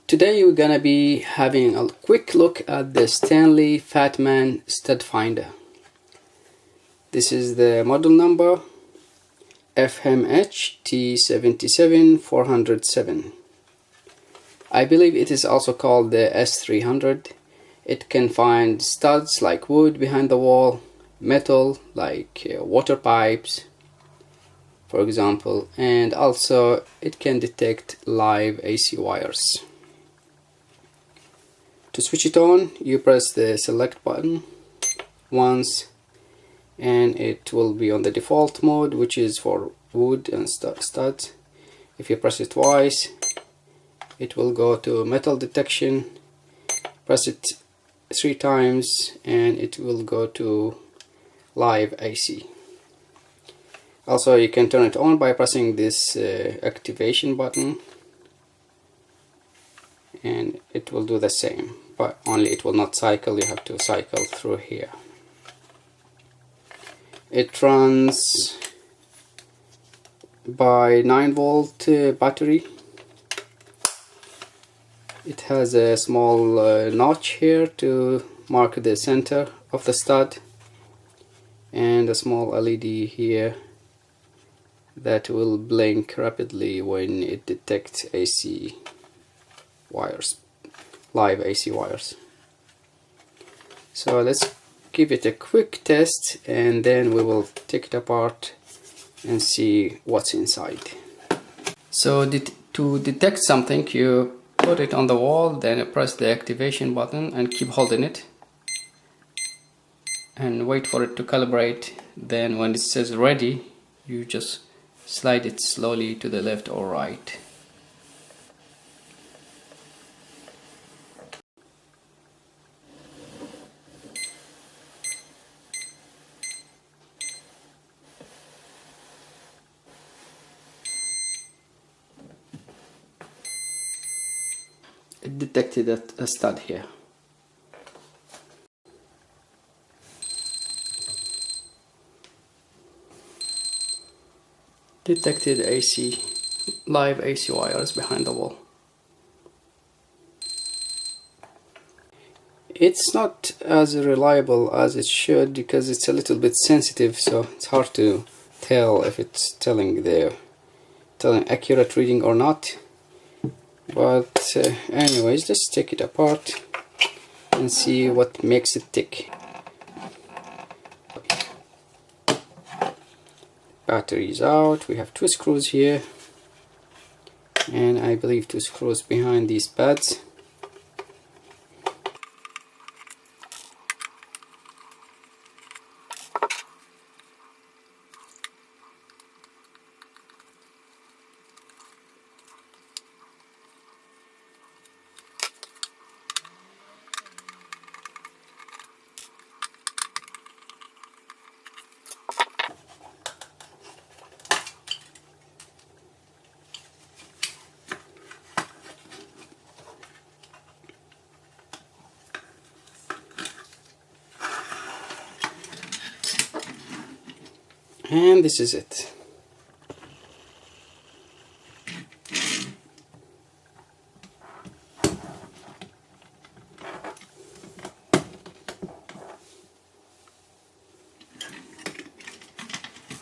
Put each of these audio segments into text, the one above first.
Today we're gonna be having a quick look at the Stanley Fatmax stud finder. This is the model number FMHT77407. I believe it is also called the S300. It can find studs like wood behind the wall, metal like water pipes, for example, and also it can detect live AC wires. To switch it on, you press the select button once and it will be on the default mode, which is for wood and studs. If you press it twice, it will go to metal detection. Press it 3 times and it will go to live AC. Also, you can turn it on by pressing this activation button, and it will do the same, but only it will not cycle. You have to cycle through here. It runs by 9-volt battery. It has a small notch here to mark the center of the stud, and a small LED here that will blink rapidly when it detects AC wires, live AC wires. So let's give it a quick test and then we will take it apart and see what's inside. So to detect something, you put it on the wall, then press the activation button and keep holding it and wait for it to calibrate. Then when it says ready, you just slide it slowly to the left or right. It detected a stud here. Detected live AC wires behind the wall. It's not as reliable as it should because it's a little bit sensitive, so it's hard to tell if it's telling accurate reading or not. But anyways, let's take it apart and see what makes it tick. Battery is out. We have 2 screws here, and I believe 2 screws behind these pads. And this is it.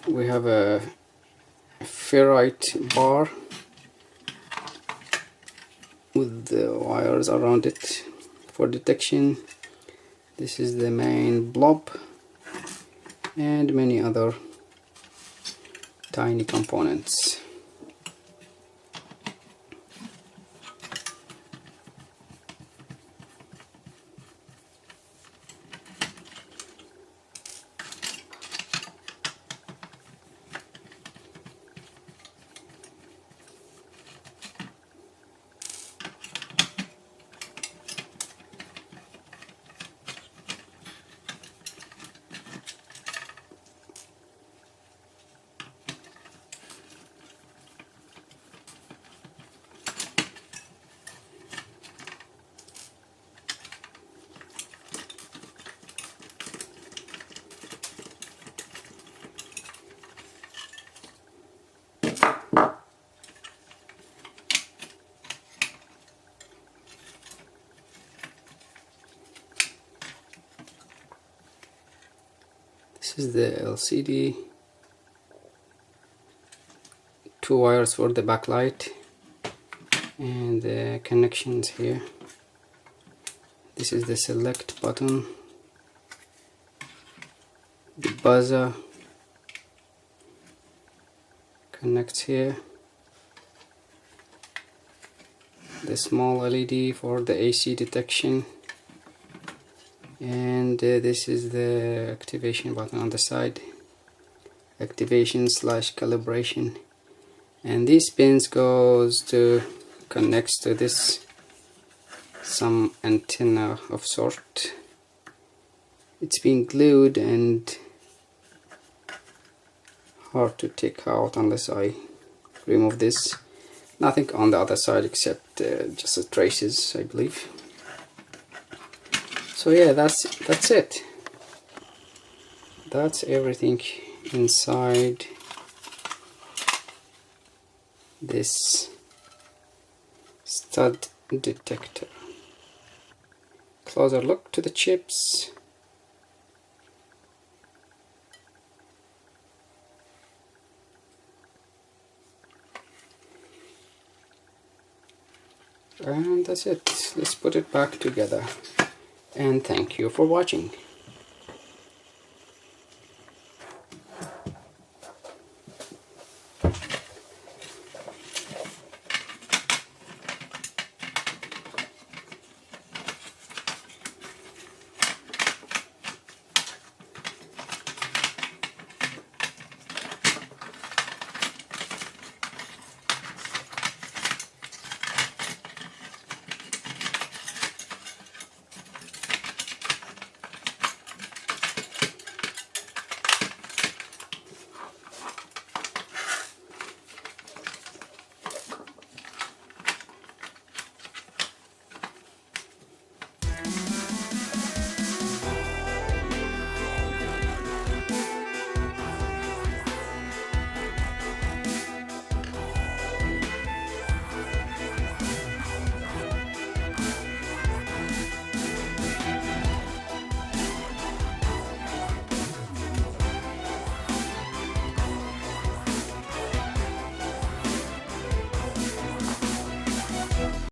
We have a ferrite bar with the wires around it for detection. This is the main blob and many other tiny components. This is the LCD, 2 wires for the backlight, and the connections here. This is the select button, the buzzer connects here, the small LED for the AC detection, and this is the activation button on the side, activation / calibration. And these pins connects to this, some antenna of sort. It's been glued and hard to take out unless I remove this. Nothing on the other side except just the traces, I believe. So yeah, that's it. That's everything inside this stud detector. Closer look to the chips. And that's it. Let's put it back together. And thank you for watching.